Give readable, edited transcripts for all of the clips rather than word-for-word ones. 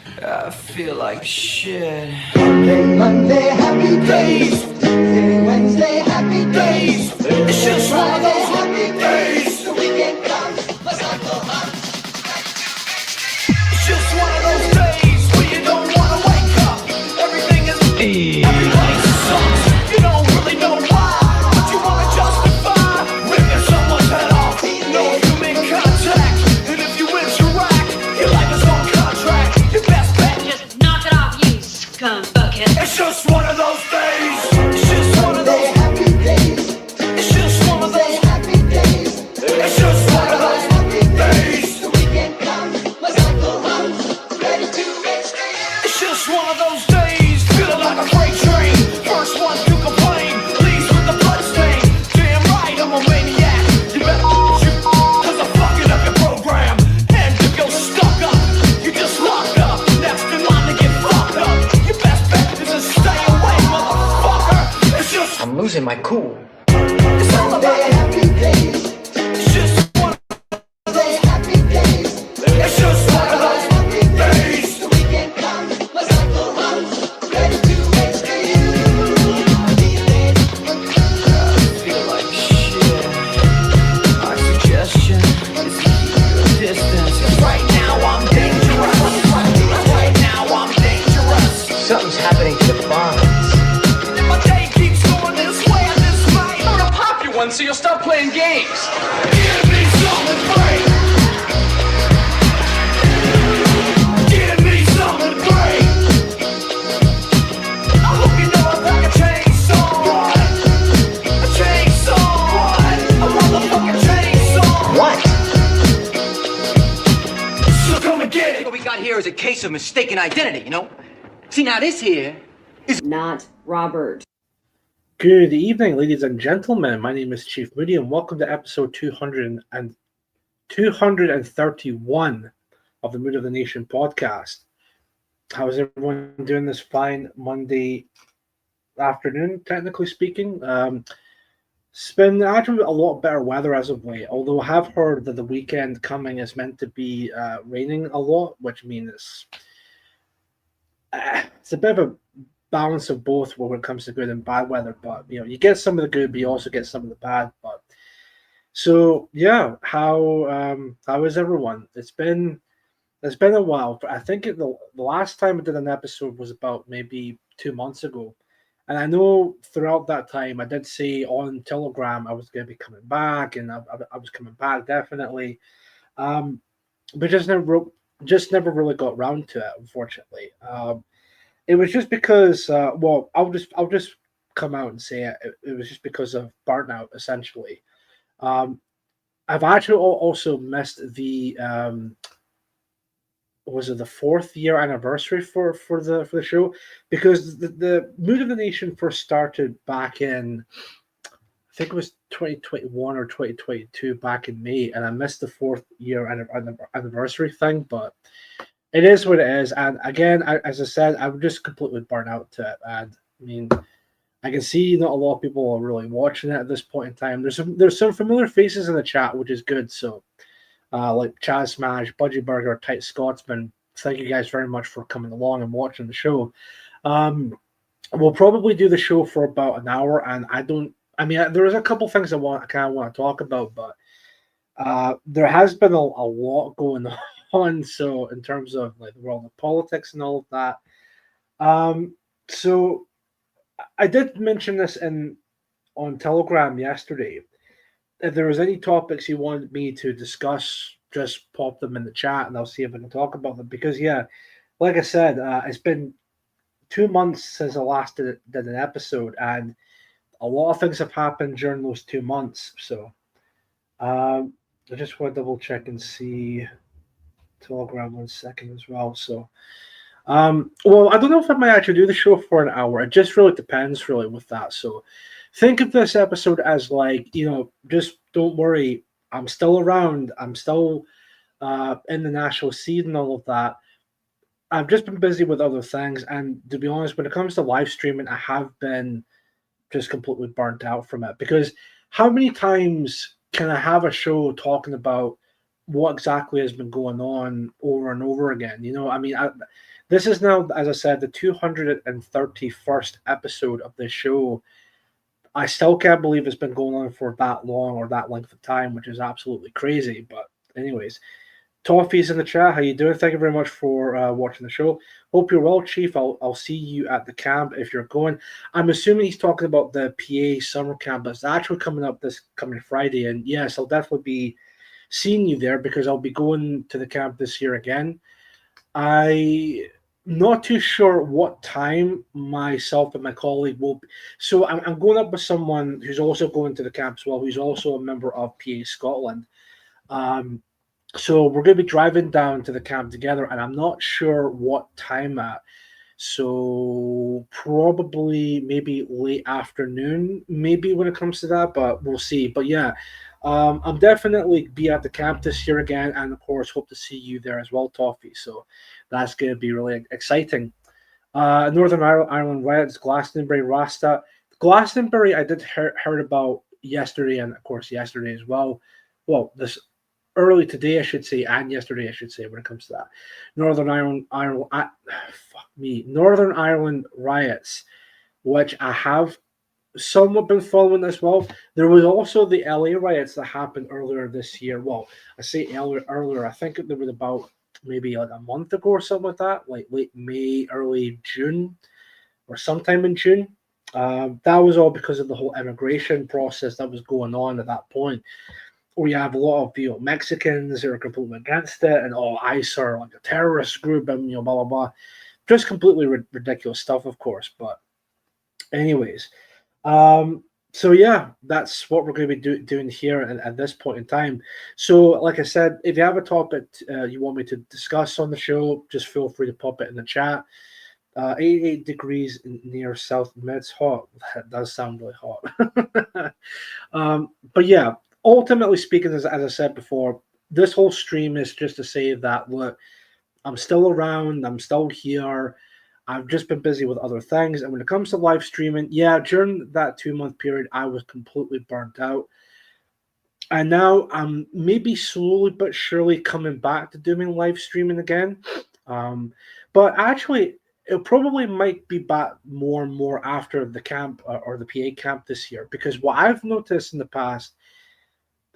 I feel like shit. Monday, happy days. Tuesday, Wednesday, happy days. It's just one of those happy days. The weekend comes, let's not go home. It's just one of those days where you don't wanna wake up. Everything is everybody sucks. You don't really know why, but you wanna justify ripping someone's head off. No human contact, and if you interact, your life is on contract. Your best bet, Just knock it off, you scum bucket. it's just one of those days. It's just one of those. Happy days. It's just one of those. Happy days. It's just one of those days. The weekend comes, let's not go home. Ready to get straight. It's just one of those days, feeling like a freight train. First one to complain, leaves with the bloodstain. Damn right, I'm a maniac. You better shoot, cause I'm fucking up your program. And if you're stuck up, you just locked up. Next in line to get fucked up. Your best bet is to stay away, motherfucker. It's just, I'm losing my cool. it's all about, Happy days. it's just one, Happy days. it's just one of those days. The weekend comes, let's not go home. Ready to get straight. These days. Feel like shit. My suggestion is to keep your distance. 'Cause right now I'm dangerous. Right now I'm dangerous. Something's happening to the bonds. And if my day keeps going this way, I just might. I'm gonna pop you one so you'll stop playing games. Give me something great. Give me something great. I hope you know I pack a chainsaw. A chainsaw. A motherfucking chainsaw. What? So come and get it. What we got here is a case of mistaken identity, you know? See, now this here, Not Robert. Good evening, ladies and gentlemen. My name is Chief Moody, and welcome to episode 231 of the Mood of the Nation podcast. How's everyone doing this fine Monday afternoon, technically speaking? It's been actually a lot better weather as of late, although I have heard that the weekend coming is meant to be raining a lot, which means it's a bit of a balance of both when it comes to good and bad weather. But you get some of the good, but you also get some of the bad. But so yeah, how is everyone? It's been a while. I think the last time I did an episode was about maybe 2 months ago, and I know throughout that time I did say on Telegram I was going to be coming back, and I was coming back definitely, but just never really got around to it, unfortunately. It was just because, I'll just come out and say it. It was just because of burnout, essentially. I've actually also missed the was it the 4th year anniversary for the show, because the Mood of the Nation first started back in, I think it was 2021 or 2022, back in May, and I missed the 4th year anniversary thing, but it is what it is. And again, as I said, I'm just completely burnt out to it. And I mean, I can see not a lot of people are really watching it at this point in time. There's some familiar faces in the chat, which is good. So, like Chaz Smash, Budgie Burger, Tight Scotsman, thank you guys very much for coming along and watching the show. We'll probably do the show for about an hour, and there's a couple things I kind of want to talk about, but there has been a lot going on. So in terms of like the world of politics and all of that, so I did mention this on Telegram yesterday. If there was any topics you wanted me to discuss, just pop them in the chat, and I'll see if I can talk about them. Because like I said, it's been 2 months since I last did an episode, and a lot of things have happened during those 2 months. So I just want to double check and see Telegram 1 second as well. So I don't know if I might actually do the show for an hour. It just really depends with that. So think of this episode as like, just don't worry, I'm still around, I'm still in the national scene and all of that. I've just been busy with other things, and to be honest, when it comes to live streaming, I have been just completely burnt out from it, because how many times can I have a show talking about what exactly has been going on over and over again. This is now, as I said, the 231st episode of this show. I still can't believe it's been going on for that long or that length of time, which is absolutely crazy. But anyways, Toffee's in the chat. How you doing? Thank you very much for watching the show. Hope you're well, Chief. I'll see you at the camp if you're going. I'm assuming he's talking about the PA summer camp, but it's actually coming up this coming Friday. And yes, I'll definitely be seeing you there because I'll be going to the camp this year again. I'm not too sure what time myself and my colleague will be. So I'm going up with someone who's also going to the camp as well, who's also a member of PA Scotland. So we're going to be driving down to the camp together, and I'm not sure what time at. So probably maybe late afternoon, maybe when it comes to that, but we'll see. But yeah, I'm definitely be at the camp this year again, and of course hope to see you there as well, Toffee. So that's going to be really exciting. Northern Ireland Riots, Glastonbury, Rasta. Glastonbury I did heard about yesterday, and of course yesterday as well. Well, this early today, I should say, and yesterday, I should say, when it comes to that. Northern Ireland Riots, which I have somewhat been following as well. There was also the LA riots that happened earlier this year. Well, I say earlier, I think there was about maybe like a month ago or something like that, like late May, early June, or sometime in June. That was all because of the whole immigration process that was going on at that point. Where you have a lot of Mexicans who are completely against it, and ICE are like a terrorist group, and blah blah blah, just completely ridiculous stuff, of course. But anyways, so yeah, that's what we're going to be doing here at this point in time. So, like I said, if you have a topic you want me to discuss on the show, just feel free to pop it in the chat. 88 degrees near South Mid's hot. That does sound really hot. But yeah. Ultimately speaking, as I said before, this whole stream is just to say that, look, I'm still around, I'm still here. I've just been busy with other things. And when it comes to live streaming, yeah, during that 2-month period, I was completely burnt out. And now I'm maybe slowly but surely coming back to doing live streaming again. But actually, it probably might be back more and more after the camp or the PA camp this year. Because what I've noticed in the past,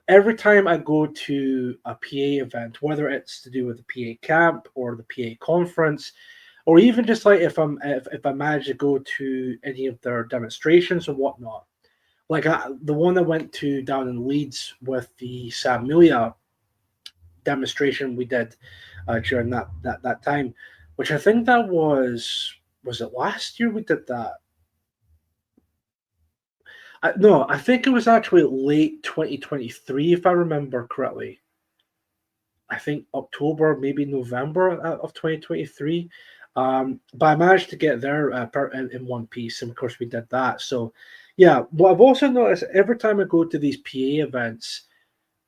every time I go to a PA event, whether it's to do with the PA camp or the PA conference, or even just like if I manage to go to any of their demonstrations or whatnot, like the one I went to down in Leeds with the Samulia demonstration we did during that time, which I think that was it last year we did that? No, I think it was actually late 2023, if I remember correctly. I think October, maybe November of 2023. But I managed to get there in one piece, and of course we did that. So, yeah, what I've also noticed every time I go to these PA events,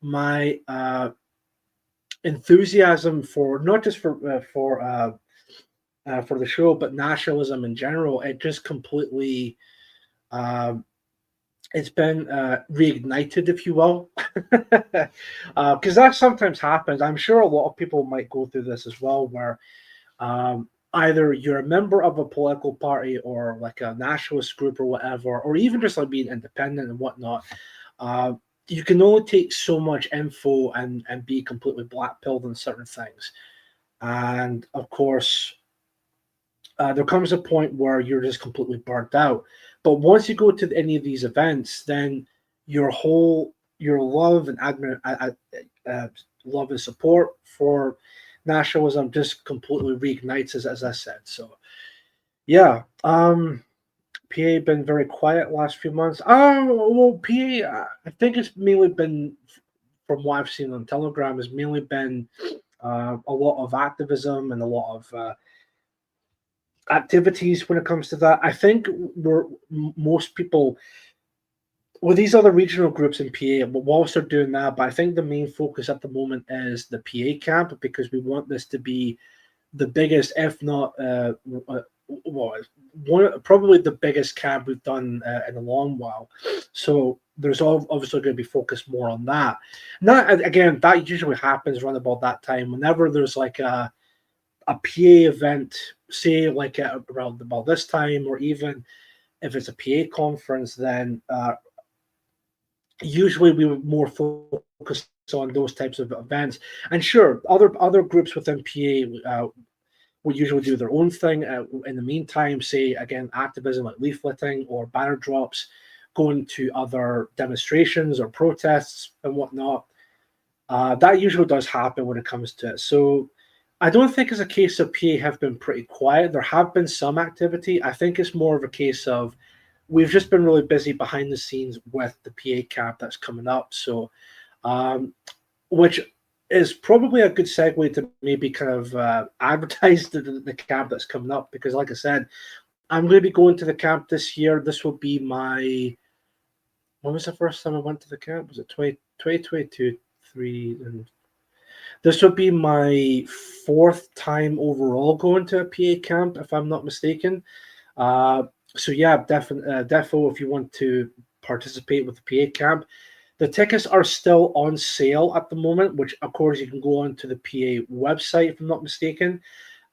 my enthusiasm for not just for the show, but nationalism in general, it just completely. It's been reignited, if you will, because that sometimes happens. I'm sure a lot of people might go through this as well, where either you're a member of a political party or like a nationalist group or whatever, or even just like being independent and whatnot. You can only take so much info and be completely black-pilled on certain things. And of course, there comes a point where you're just completely burnt out. But once you go to any of these events, then your love and love and support for nationalism just completely reignites, as I said. So, yeah, PA been very quiet last few months. Well, PA, I think it's mainly been, from what I've seen on Telegram, has mainly been a lot of activism and a lot of activities when it comes to that. I think most people with these other regional groups in PA, whilst they're doing that, but I think the main focus at the moment is the PA camp, because we want this to be the biggest, if not probably the biggest camp we've done in a long while. So there's obviously going to be focused more on that. And that, again, that usually happens around about that time. Whenever there's like a PA event, say like around about this time, or even if it's a PA conference, then usually we were more focused on those types of events. And sure, other groups within PA would usually do their own thing. In the meantime, say again, activism like leafleting or banner drops, going to other demonstrations or protests and whatnot. That usually does happen when it comes to it. So I don't think it's a case of PA have been pretty quiet. There have been some activity. I think it's more of a case of we've just been really busy behind the scenes with the PA camp that's coming up. So, which is probably a good segue to maybe kind of advertise the camp that's coming up, because like I said, I'm going to be going to the camp this year. This will be my, when was the first time I went to the camp? Was it 2022, 3, and this would be my 4th time overall going to a PA camp, if I'm not mistaken. So yeah, defo if you want to participate with the PA camp. The tickets are still on sale at the moment, which of course you can go on to the PA website, if I'm not mistaken.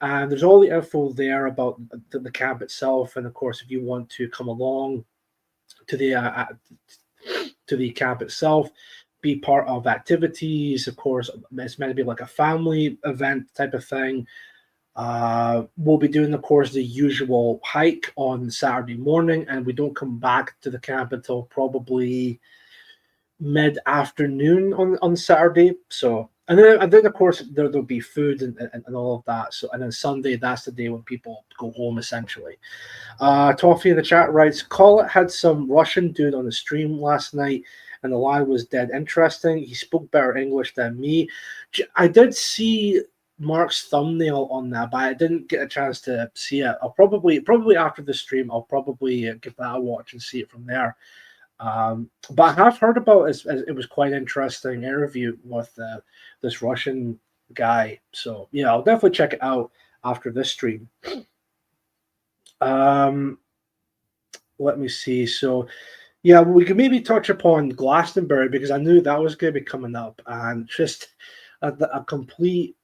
And there's all the info there about the camp itself. And of course, if you want to come along to the camp itself, be part of activities, of course, it's meant to be like a family event type of thing. We'll be doing, of course, the usual hike on Saturday morning, and we don't come back to the camp until probably mid-afternoon on Saturday. So, and then of course there'll be food and all of that. So, and then Sunday, that's the day when people go home essentially. Toffee in the chat writes, Call It had some Russian dude on the stream last night, and the live was dead interesting. He spoke better English than me. I did see Mark's thumbnail on that, but I didn't get a chance to see it. I'll probably after the stream, I'll probably give that a watch and see it from there. But I have heard about it. It was quite interesting interview with this Russian guy. So yeah, I'll definitely check it out after this stream. Let me see. So yeah, we could maybe touch upon Glastonbury, because I knew that was going to be coming up, and just a complete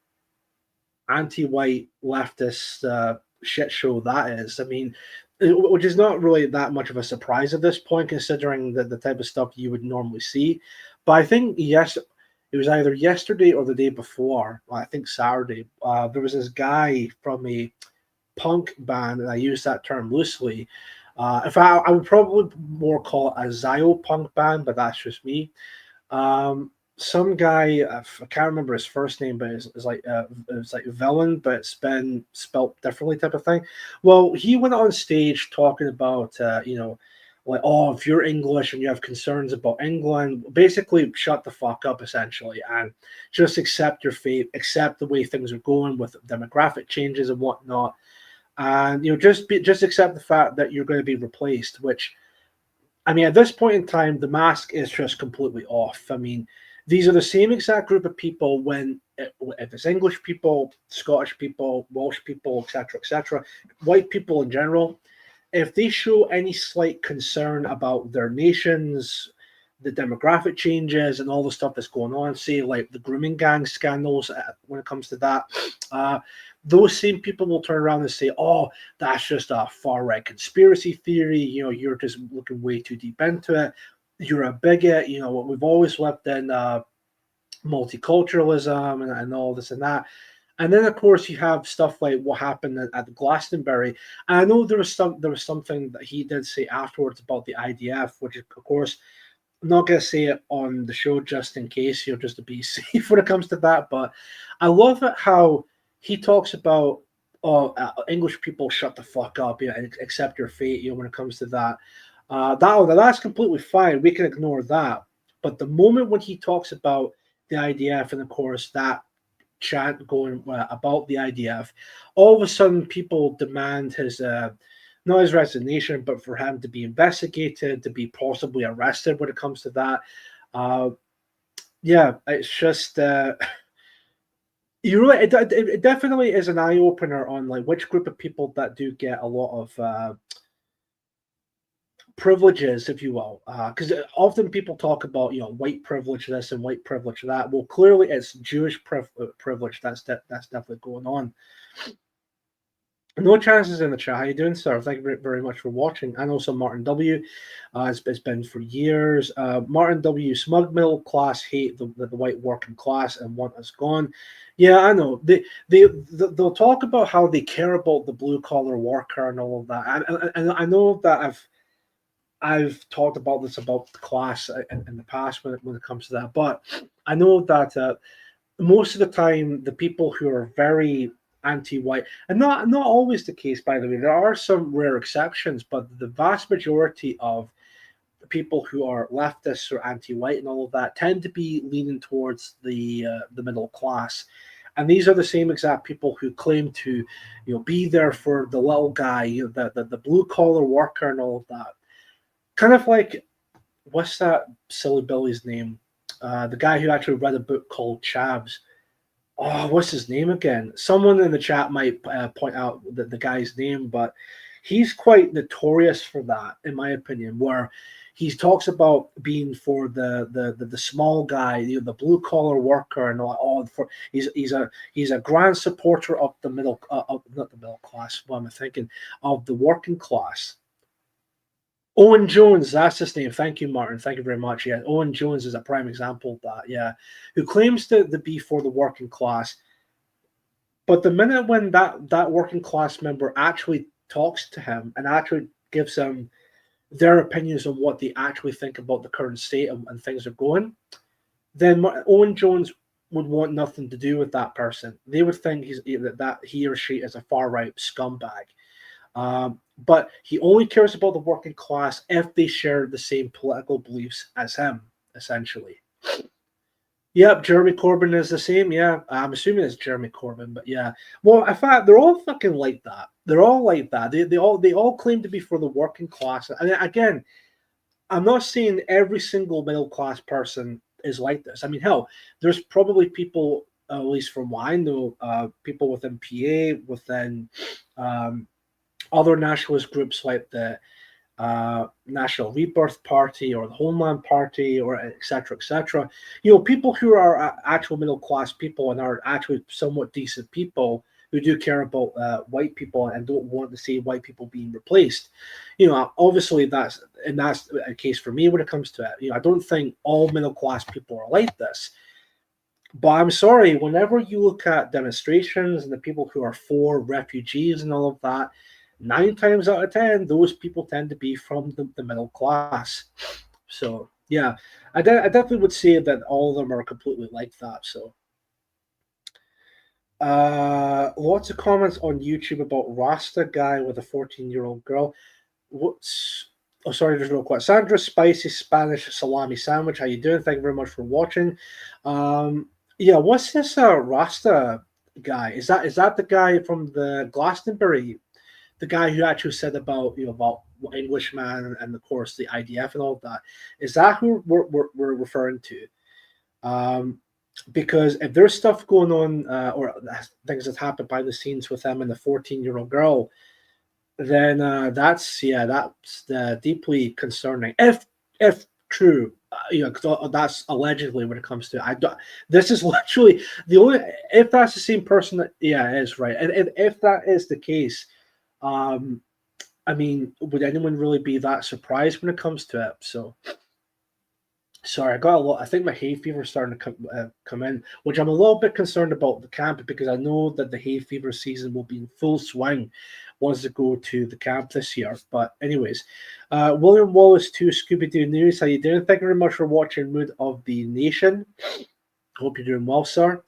anti-white leftist shit show that is. I mean, which is not really that much of a surprise at this point, considering the type of stuff you would normally see. But I think, yes, it was either yesterday or the day before, I think Saturday, there was this guy from a punk band, and I use that term loosely. In fact, I would probably more call it a Zio punk band, but that's just me. Some guy, I can't remember his first name, but it's like Villain, but it's been spelt differently type of thing. Well, he went on stage talking about, like, oh, if you're English and you have concerns about England, basically shut the fuck up, essentially, and just accept your fate, accept the way things are going with demographic changes and whatnot, and just accept the fact that you're going to be replaced. Which, I mean, at this point in time, the mask is just completely off. I mean, these are the same exact group of people if it's English people, Scottish people, Welsh people, etc., white people in general, if they show any slight concern about their nations, the demographic changes and all the stuff that's going on, say like the grooming gang scandals when it comes to that, those same people will turn around and say, oh, that's just a far-right conspiracy theory, you're just looking way too deep into it. You're a bigot, we've always lived in multiculturalism and all this and that. And then, of course, you have stuff like what happened at Glastonbury. And I know there was something that he did say afterwards about the IDF, which, of course, I'm not going to say it on the show just in case, just to be safe when it comes to that. But I love it how he talks about, English people shut the fuck up, and accept your fate, when it comes to that. That's completely fine. We can ignore that. But the moment when he talks about the IDF, and of course that chant going about the IDF, all of a sudden people demand his not his resignation, but for him to be investigated, to be possibly arrested when it comes to that. Yeah, it's just it definitely is an eye opener on like which group of people that do get a lot of privileges, if you will, because often people talk about white privilege this and white privilege that. Well, clearly it's Jewish privilege that's definitely going on. No chances in the chat. How you doing, sir? Thank you very much for watching. And also Martin W. It's been for years. Martin W. Smug middle class hate the white working class and want us gone. Yeah, I know. They'll talk about how they care about the blue collar worker and all of that. And I know that I've talked about this about the class in the past when it comes to that. But I know that most of the time the people who are very anti-white, and not always the case, by the way, there are some rare exceptions, but the vast majority of the people who are leftists or anti-white and all of that tend to be leaning towards the middle class. And these are the same exact people who claim to be there for the little guy, the blue collar worker and all of that. Kind of like, what's that silly Billy's name, the guy who actually read a book called Chavs. Oh, what's his name again? Someone in the chat might point out the guy's name, but he's quite notorious for that, in my opinion, where he talks about being for the small guy, the blue collar worker, and all. He's a grand supporter of the middle, not the middle class. What am I thinking? Of the working class. Owen Jones, that's his name. Thank you, Martin. Thank you very much. Yeah, Owen Jones is a prime example of that. Yeah, who claims to be for the working class, but the minute when that working class member actually talks to him and actually gives him their opinions on what they actually think about the current state and things are going, then Owen Jones would want nothing to do with that person. They would think that he or she is a far right scumbag. But he only cares about the working class if they share the same political beliefs as him, essentially. Yep, Jeremy Corbyn is the same. Yeah, I'm assuming it's Jeremy Corbyn, but yeah. Well, in fact, they're all fucking like that. They're all like that. They all claim to be for the working class. And again, I'm not saying every single middle class person is like this. I mean, hell, there's probably people, at least from what I know, people within PA, within other nationalist groups like the National Rebirth Party or the Homeland Party, or et cetera, people who are actual middle class people and are actually somewhat decent people who do care about white people and don't want to see white people being replaced. Obviously that's a case for me when it comes to it. I don't think all middle class people are like this. But I'm sorry, whenever you look at demonstrations and the people who are for refugees and all of that, 9 times out of 10, those people tend to be from the middle class. So, yeah, I definitely would say that all of them are completely like that. So, lots of comments on YouTube about Rasta guy with a 14-year-old girl. There's no question. Sandra Spicy Spanish Salami Sandwich. How you doing? Thank you very much for watching. Yeah, what's this Rasta guy? Is that the guy from the Glastonbury? The guy who actually said about about Englishman and of course the IDF and all of that. Is that who we're referring to? Because if there's stuff going on or things that happen behind the scenes with them and the 14-year-old girl, then that's deeply concerning. If true, that's allegedly when it comes to. This is literally the only. If that's the same person, it is right. And if that is the case. I mean, would anyone really be that surprised when it comes to it? So, sorry, I got a lot. I think my hay fever is starting to come in, which I'm a little bit concerned about the camp because I know that the hay fever season will be in full swing once I go to the camp this year. But anyways, William Wallace 2 Scooby-Doo News. How you doing? Thank you very much for watching Mood of the Nation. Hope you're doing well, sir.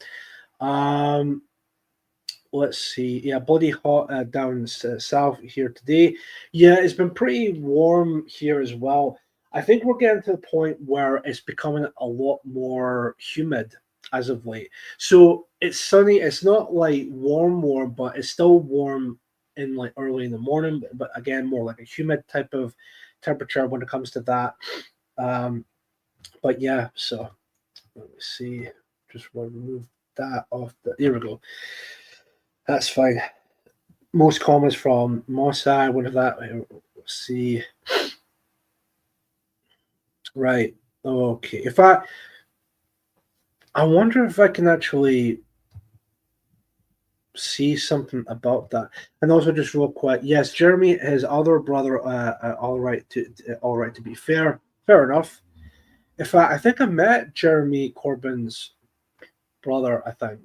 Let's see. Yeah, bloody hot down south here today. Yeah, it's been pretty warm here as well. I think we're getting to the point where it's becoming a lot more humid as of late. So it's sunny. It's not like warm, but it's still warm in like early in the morning. But again, more like a humid type of temperature when it comes to that. But yeah, so let me see. Just want to remove that off. There we go. That's fine. Most comments from Mossad, what is that? Let's see. Right. Okay. I wonder if I can actually see something about that. And also, just real quick, yes, Jeremy, his other brother, all right to be fair, fair enough. In fact, I think I met Jeremy Corbyn's brother. I think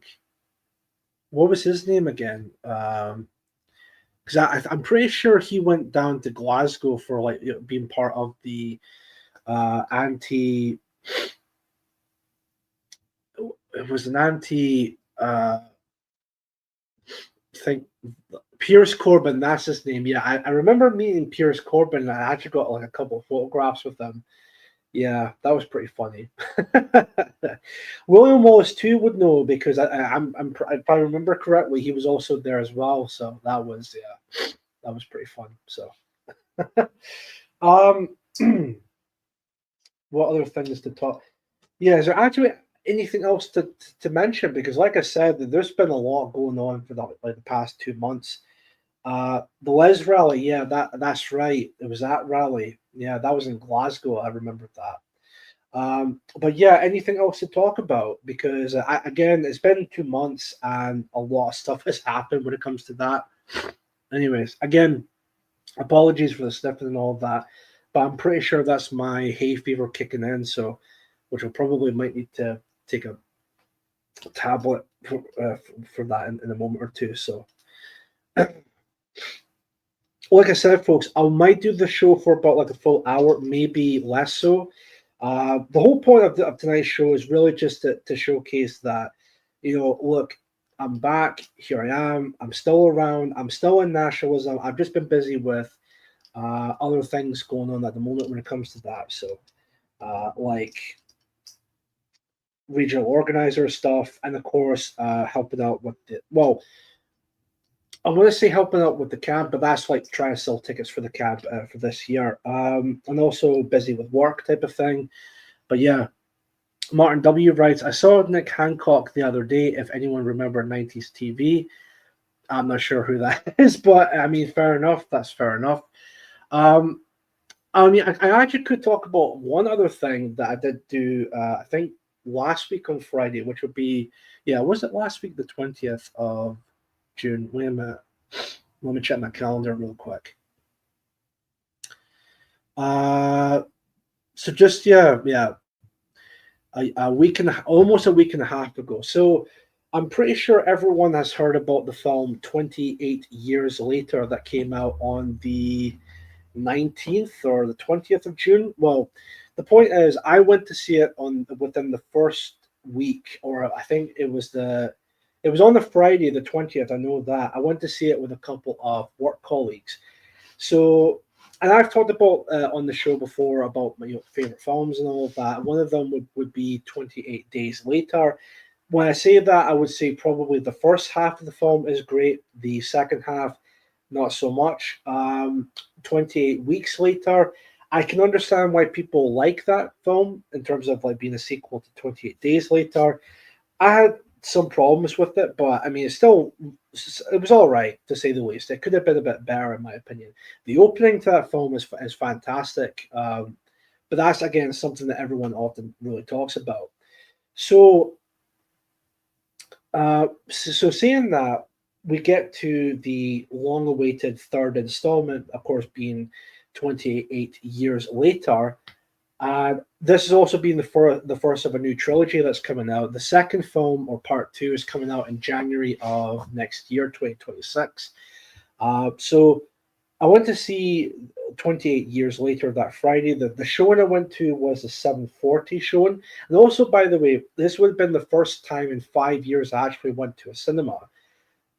what was his name again? Because I'm pretty sure he went down to Glasgow for like being part of the anti. It was an anti. Think Pierce Corbyn, that's his name. Yeah, I remember meeting Pierce Corbyn. I actually got like a couple of photographs with him. Yeah, that was pretty funny. William Wallace too would know because if I remember correctly, he was also there as well. So that was that was pretty fun. So, um, what other things to talk? Yeah, is there actually anything else to mention? Because, like I said, there's been a lot going on for the past 2 months. The Les rally, yeah, that's right. It was that rally. Yeah, that was in Glasgow. I remember that. But yeah, anything else to talk about? Because again, it's been 2 months and a lot of stuff has happened when it comes to that. Anyways, again, apologies for the sniffing and all of that, but I'm pretty sure that's my hay fever kicking in. So, which I probably might need to take a tablet for that in a moment or two. So. Like I said, folks, I might do the show for about like a full hour, maybe less so. The whole point of tonight's show is really just to showcase that, look, I'm back. Here I am. I'm still around. I'm still in nationalism. I've just been busy with other things going on at the moment when it comes to that. So, like regional organizer stuff, and of course, helping out with I want to say helping out with the camp, but that's like trying to sell tickets for the camp for this year. And also busy with work type of thing. But yeah, Martin W. writes, I saw Nick Hancock the other day. If anyone remember 90s TV, I'm not sure who that is, but I mean, fair enough. That's fair enough. I mean, I actually could talk about one other thing that I did do, I think last week on Friday, which would be, was it last week, the 20th of June? Wait a minute. Let me check my calendar real quick. So just a week and almost a week and a half ago. So I'm pretty sure everyone has heard about the film 28 Years Later that came out on the 19th or the 20th of June. Well, the point is, I went to see it within the first week, or I think it was on the Friday, the 20th. I know that. I went to see it with a couple of work colleagues. So, and I've talked about on the show before about my favorite films and all of that. One of them would be 28 Days Later. When I say that, I would say probably the first half of the film is great. The second half, not so much. 28 Weeks Later, I can understand why people like that film in terms of like being a sequel to 28 Days Later. I had some problems with it, but I mean, it was all right to say the least. It could have been a bit better, in my opinion. The opening to that film is fantastic, but that's again something that everyone often really talks about. So saying that, we get to the long-awaited third installment, of course, being 28 Years Later. This has also been the first of a new trilogy that's coming out. The second film, or part 2, is coming out in January of next year, 2026. So I went to see 28 Years Later that Friday. The showing I went to was the 7:40 showing. And also, by the way, this would have been the first time in 5 years I actually went to a cinema.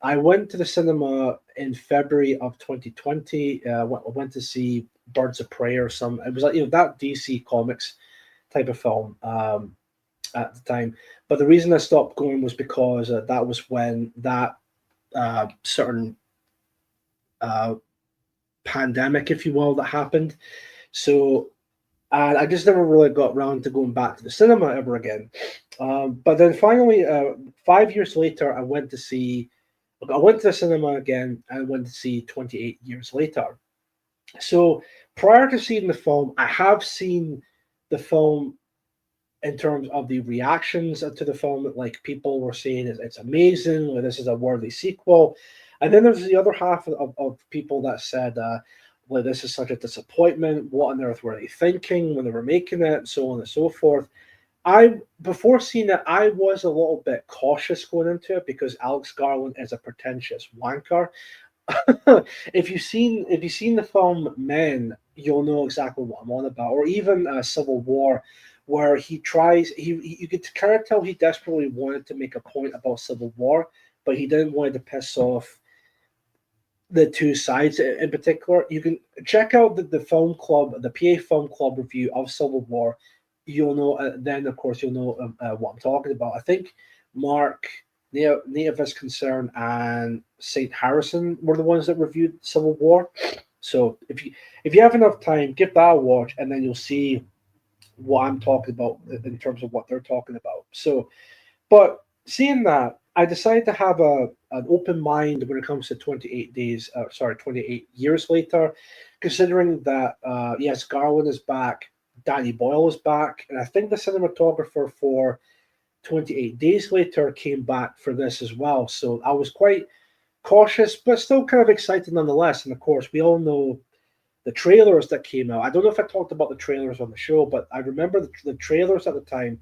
I went to the cinema in February of 2020. I went to see Birds of Prey or some. It was like that DC Comics type of film at the time. But the reason I stopped going was because that was when that certain pandemic, if you will, that happened. So I just never really got around to going back to the cinema ever again. But then finally, 5 years later, I went to the cinema again and went to see 28 Years Later. So prior to seeing the film, I have seen the film in terms of the reactions to the film. Like people were saying it's amazing, or this is a worthy sequel. And then there's the other half of people that said, well, this is such a disappointment. What on earth were they thinking when they were making it? So on and so forth. Before seeing it, I was a little bit cautious going into it because Alex Garland is a pretentious wanker. If you've seen the film Men, you'll know exactly what I'm on about. Or even Civil War, where he tries, you could kind of tell he desperately wanted to make a point about Civil War, but he didn't want to piss off the two sides in particular. You can check out the film club, the PA Film Club review of Civil War. You'll know, then of course you'll know what I'm talking about. I think Mark, Native is Concerned, and St. Harrison were the ones that reviewed Civil War. So if you have enough time, give that a watch, and then you'll see what I'm talking about in terms of what they're talking about. So, but seeing that, I decided to have an open mind when it comes to 28 years later, considering that yes, Garland is back, Danny Boyle is back, and I think the cinematographer for 28 Days Later came back for this as well. So I was quite cautious, but still kind of excited nonetheless. And of course, we all know the trailers that came out. I don't know if I talked about the trailers on the show, but I remember the trailers at the time.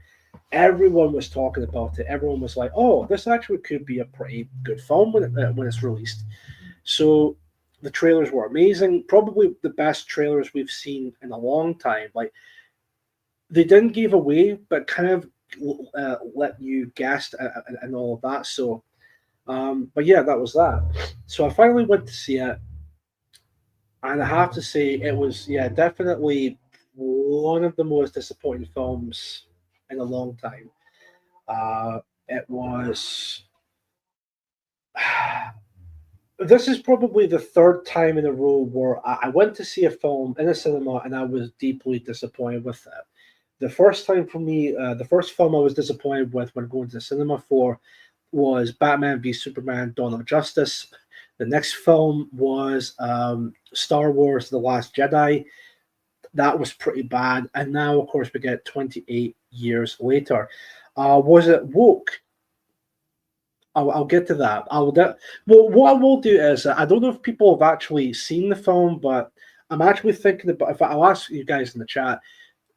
Everyone was talking about it. Everyone was like, "Oh, this actually could be a pretty good film when it's released." So the trailers were amazing. Probably the best trailers we've seen in a long time. Like they didn't give away, but kind of let you guess and all of that. So, but yeah, that was that. So I finally went to see it, and I have to say it was definitely one of the most disappointing films in a long time. It was. This is probably the third time in a row where I went to see a film in a cinema and I was deeply disappointed with it. The first time for me, the first film I was disappointed with when going to the cinema for was Batman v Superman: Dawn of Justice. The next film was Star Wars: The Last Jedi. That was pretty bad. And now, of course, we get 28 years later. Was it woke? I'll get to that. Well, what I will do is I don't know if people have actually seen the film, but I'm actually thinking about. If I'll ask you guys in the chat,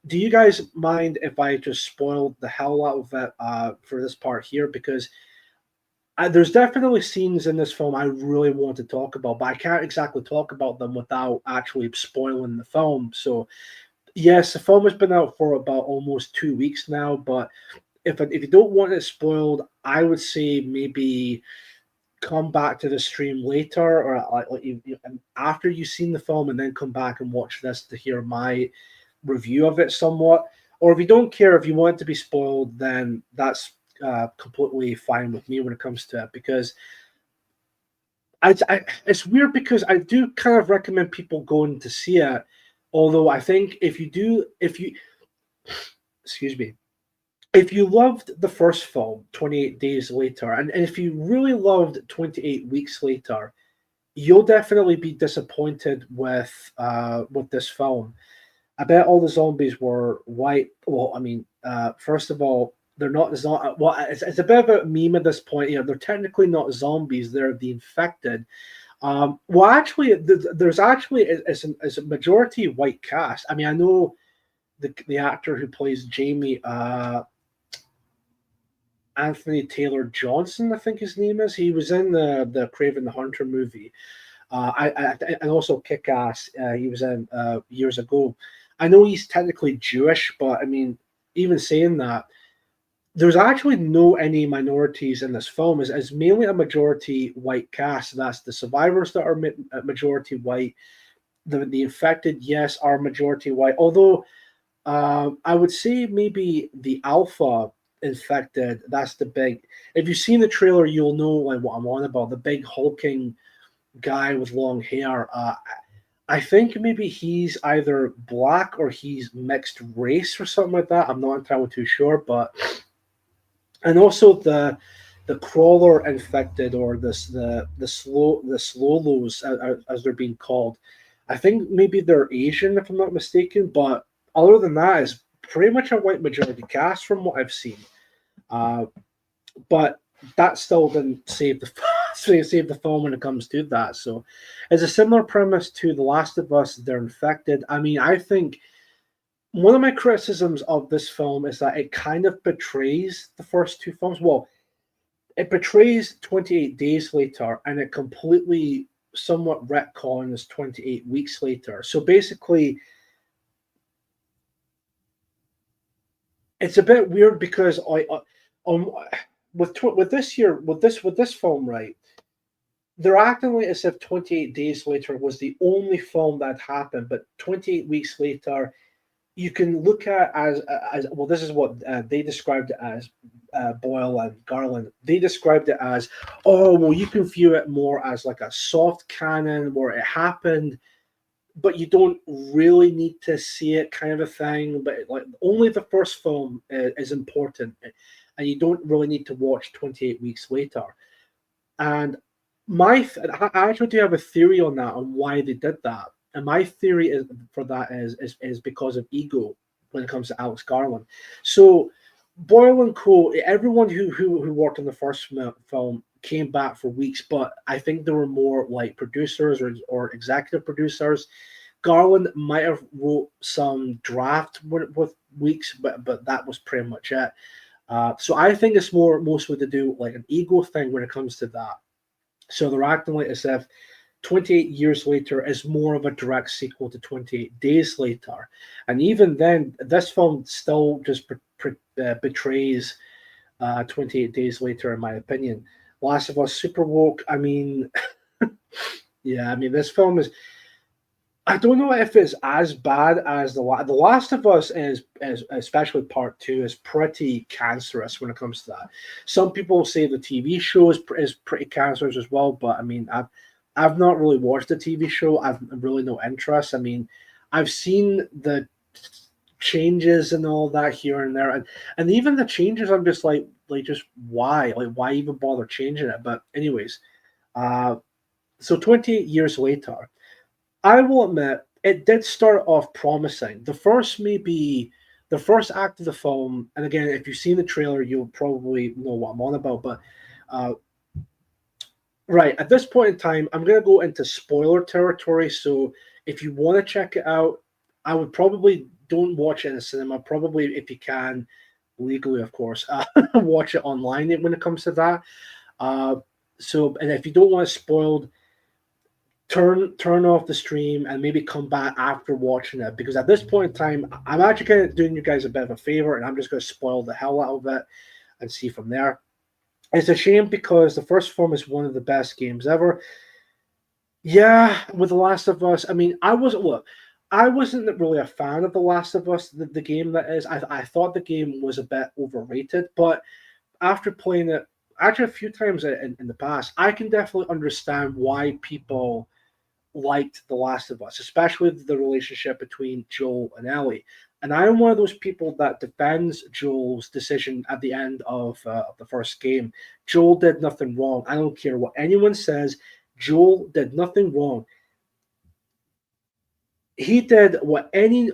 do you guys mind if I just spoiled the hell out of it for this part here? Because there's definitely scenes in this film I really want to talk about, but I can't exactly talk about them without actually spoiling the film. So, yes, the film has been out for about almost 2 weeks now, but if you don't want it spoiled, I would say maybe come back to the stream later, or after you've seen the film, and then come back and watch this to hear my review of it somewhat. Or if you don't care, if you want it to be spoiled, then that's completely fine with me when it comes to it, because it's weird because I do kind of recommend people going to see it. Although I think if you if you loved the first film, 28 Days Later, and if you really loved 28 Weeks Later, you'll definitely be disappointed with this film. I bet all the zombies were white. Well, I mean, first of all, they're not. It's a bit of a meme at this point. You know, they're technically not zombies; they're the infected. Well, actually, there's actually it's a majority white cast. I mean, I know the actor who plays Jamie, Anthony Taylor Johnson, I think his name is. He was in the Craven the Hunter movie, and also Kick Ass. He was in years ago. I know he's technically Jewish, but I mean, even saying that, there's actually no any minorities in this film. It's mainly a majority white cast. That's the survivors that are majority white. The infected, yes, are majority white. Although I would say maybe the alpha infected, that's the big. If you've seen the trailer, you'll know like what I'm on about. The big hulking guy with long hair. I think maybe he's either black or he's mixed race or something like that. I'm not entirely too sure, but and also the crawler infected, or the Slolos as they're being called. I think maybe they're Asian if I'm not mistaken, but other than that, it's pretty much a white majority cast from what I've seen. But that still didn't save the save the film when it comes to that. So it's a similar premise to The Last of Us. They're infected. I mean, I think one of my criticisms of this film is that it kind of betrays the first two films. Well, it betrays 28 Days Later, and it completely somewhat retcons 28 Weeks Later. So basically, it's a bit weird because with this film, right? They're acting like as if 28 Days Later was the only film that happened, but 28 Weeks Later, you can look at as well. This is what they described it as. Boyle and Garland, they described it as, oh, well, you can view it more as like a soft canon where it happened, but you don't really need to see it, kind of a thing. But like only the first film is important, and you don't really need to watch 28 Weeks Later. And I actually do have a theory on that, on why they did that. And my theory is because of ego when it comes to Alex Garland. So Boyle and Co., everyone who worked on the first film came back for Weeks, but I think there were more like producers or executive producers. Garland might have wrote some draft with Weeks, but that was pretty much it. So I think it's mostly to do like an ego thing when it comes to that. So they're acting like as if 28 Years Later is more of a direct sequel to 28 Days Later. And even then, this film still just betrays 28 Days Later, in my opinion. Last of Us Super Woke, I mean, yeah, I mean, this film is, I don't know if it's as bad as The Last of Us is especially part 2, is pretty cancerous when it comes to that. Some people say the TV show is pretty cancerous as well, but I mean, I've not really watched the TV show. I've really no interest. I mean, I've seen the changes and all that here and there, and even the changes, I'm just like just why? Like, why even bother changing it? But anyways, so 28 Years Later, I will admit it did start off promising. The first act of the film, and again, if you've seen the trailer, you'll probably know what I'm on about. But right, at this point in time, I'm going to go into spoiler territory. So if you want to check it out, I would probably don't watch it in the cinema. Probably, if you can, legally, of course, watch it online when it comes to that. So, and if you don't want it spoiled, turn off the stream and maybe come back after watching it. Because at this point in time, I'm actually kind of doing you guys a bit of a favor, and I'm just going to spoil the hell out of it and see from there. It's a shame because the first film is one of the best games ever. Yeah, with The Last of Us, I mean, I wasn't really a fan of The Last of Us, the game that is. I thought the game was a bit overrated, but after playing it actually a few times in the past, I can definitely understand why people liked The Last of Us, especially the relationship between Joel and Ellie. And I am one of those people that defends Joel's decision at the end of the first game. Joel did nothing wrong. I don't care what anyone says. Joel did nothing wrong. He did what any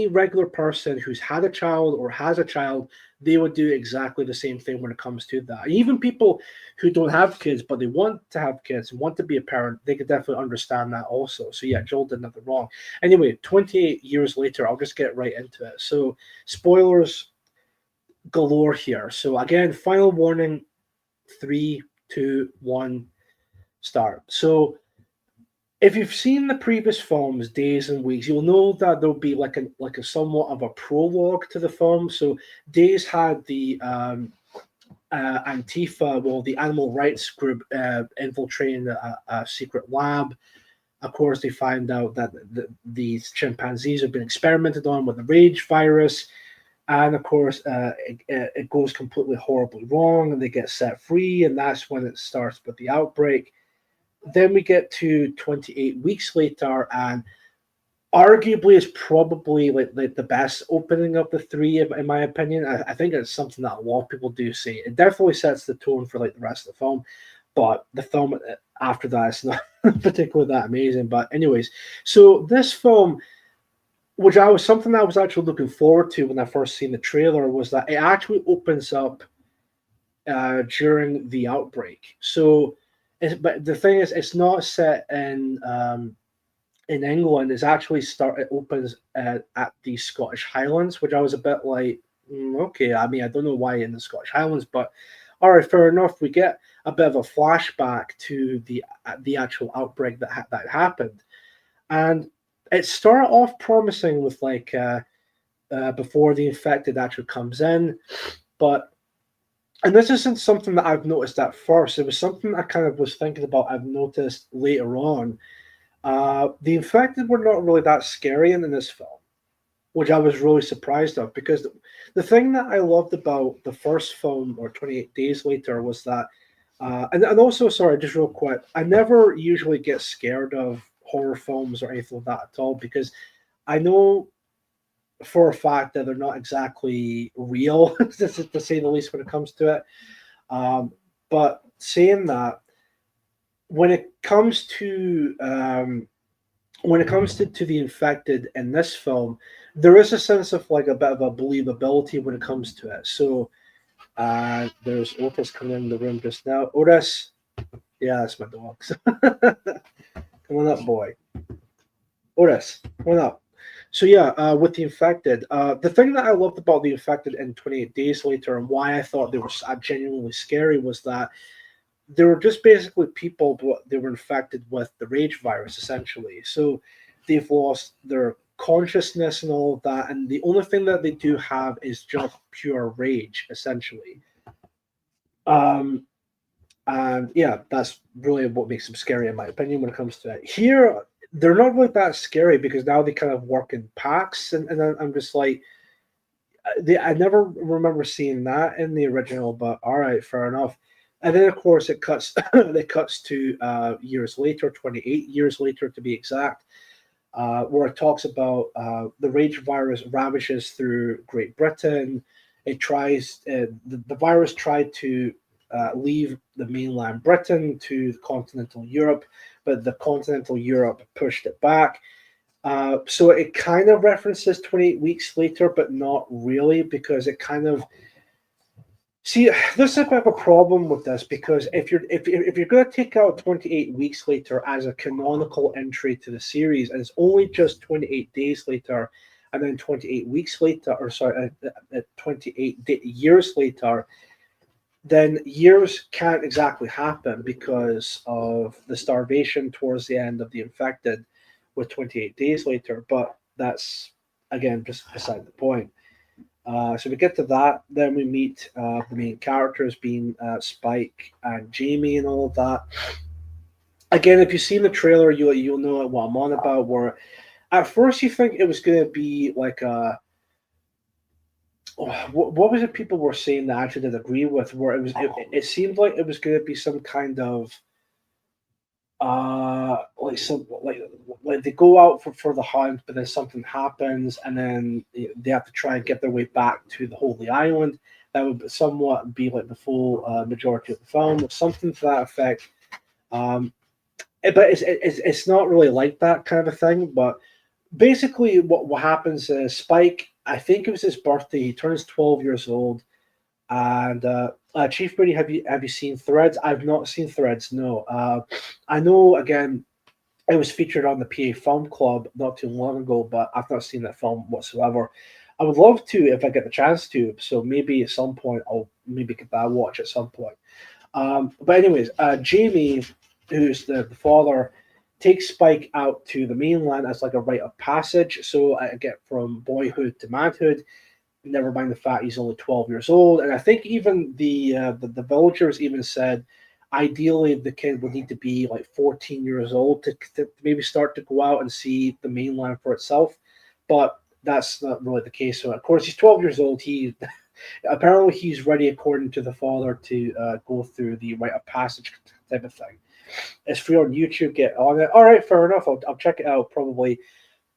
regular person who's had a child or has a child, they would do exactly the same thing when it comes to that. Even people who don't have kids, but they want to have kids, want to be a parent, they could definitely understand that also. So yeah, Joel did nothing wrong. Anyway, 28 Years Later, I'll just get right into it. So spoilers galore here. So again, final warning, 3, 2, 1, start. So if you've seen the previous films, Days and Weeks, you'll know that there'll be like a somewhat of a prologue to the film. So Days had the Antifa, well, the animal rights group infiltrating a secret lab. Of course, they find out that these chimpanzees have been experimented on with the rage virus. And of course, it goes completely horribly wrong and they get set free. And that's when it starts with the outbreak. Then we get to 28 Weeks Later, and arguably is probably like the best opening of the three, in my opinion. I think it's something that a lot of people do say. It definitely sets the tone for like the rest of the film, but the film after that is not particularly that amazing. But anyways, so this film, which I was something I was actually looking forward to when I first seen the trailer, was that it actually opens up during the outbreak. So, but the thing is, it's not set in England. It's actually it opens at the Scottish Highlands, which I was a bit like, okay. I mean, I don't know why in the Scottish Highlands, but all right, fair enough. We get a bit of a flashback to the actual outbreak that happened, and it started off promising with like before the infected actually comes in, but and this isn't something that I've noticed at first. It was something I kind of was thinking about. I've noticed later on. The infected were not really that scary in this film, which I was really surprised of, because the thing that I loved about the first film, or 28 Days Later, was that, and also, sorry, just real quick, I never usually get scared of horror films or anything like that at all, because I know for a fact that they're not exactly real, to say the least, when it comes to it. But saying that, when it comes to to the infected in this film, there is a sense of like a bit of a believability when it comes to it. So there's Otis coming in the room just now. Otis, yeah, that's my dog. Come on up, boy. Otis, come on up. So yeah, with the infected, the thing that I loved about the infected in 28 Days Later, and why I thought they were genuinely scary, was that they were just basically people, but they were infected with the rage virus, essentially. So they've lost their consciousness and all of that, and the only thing that they do have is just pure rage, essentially. And yeah, that's really what makes them scary, in my opinion, when it comes to it. Here, they're not really that scary, because now they kind of work in packs, and I'm just like, I never remember seeing that in the original, but all right, fair enough. And then, of course, it cuts to years later, 28 years later to be exact, where it talks about the rage virus ravages through Great Britain. It tries the virus tried to leave the mainland Britain to continental Europe, but the continental Europe pushed it back. So it kind of references 28 weeks later, but not really, because it kind of see, there's a bit of a problem with this, because if you're going to take out 28 weeks later as a canonical entry to the series, and it's only just 28 days later, and then 28 weeks later, or sorry, 28 years later, then years can't exactly happen because of the starvation towards the end of the infected with 28 days later. But that's, again, just beside the point. So we get to that, then we meet the main characters, being Spike and Jamie and all of that. Again, if you've seen the trailer, you'll know what I'm on about, where at first you think it was going to be like a... What was it people were saying that I actually did agree with, where it seemed like it was going to be some kind of like some like they go out for the hunt, but then something happens, and then they have to try and get their way back to the Holy Island. That would somewhat be like the full majority of the film, something to that effect. But it's not really like that kind of a thing. But basically, what happens is Spike, I think it was his birthday. He turns 12 years old, and Chief Brady, have you seen Threads? I've not seen Threads. No, I know. Again, it was featured on the PA Film Club not too long ago, but I've not seen that film whatsoever. I would love to if I get the chance to. So maybe at some point I'll maybe get that watch at some point. But anyways, Jamie, who's the father, takes Spike out to the mainland as like a rite of passage. So I get from boyhood to manhood. Never mind the fact he's only 12 years old. And I think even the villagers even said, ideally the kid would need to be like 14 years old to maybe start to go out and see the mainland for itself. But that's not really the case. So of course he's 12 years old. He apparently he's ready, according to the father, to go through the rite of passage type of thing. It's free on YouTube. Get on it. All right, fair enough. I'll check it out probably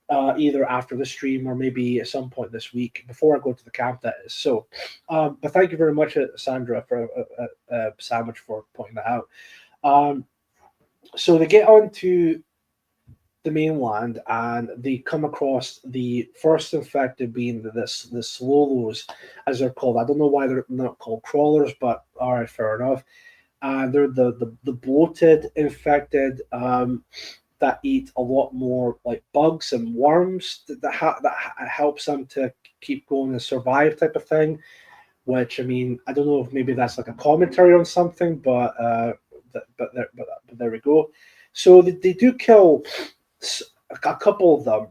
either after the stream or maybe at some point this week before I go to the camp. That is. So, but thank you very much, Sandra, for Sandwich, for pointing that out. So they get on to the mainland, and they come across the first infected being the Slolos, as they're called. I don't know why they're not called crawlers, but all right, fair enough. And they're the bloated infected that eat a lot more like bugs and worms that helps them to keep going and survive type of thing. Which I mean, I don't know if maybe that's like a commentary on something, but there we go. So they do kill a couple of them.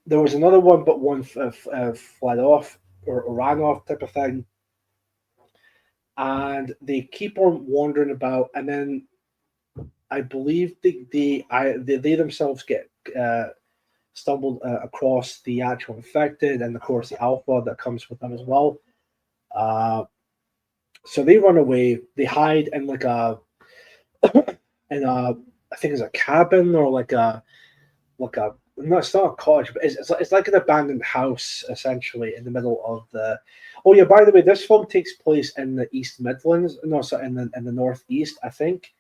There was another one, but one fled off or ran off type of thing. And they keep on wandering about, and then I believe they themselves get stumbled across the actual infected, and of course the alpha that comes with them as well. So they run away. They hide in like in a I think it's a cabin or like a no, it's not a cottage, but it's like an abandoned house essentially in the middle of the. Oh yeah, by the way, this film takes place in the East Midlands. No, sorry, in the Northeast, I think.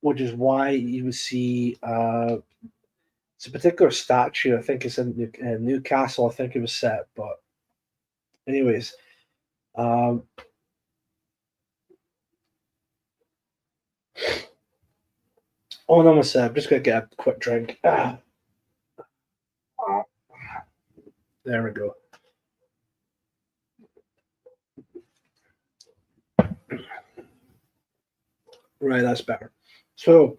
Which is why you would see it's a particular statue. I think it's in Newcastle. I think it was set, but anyways, hold on a sec. I'm just gonna get a quick drink. There we go. Right, that's better. So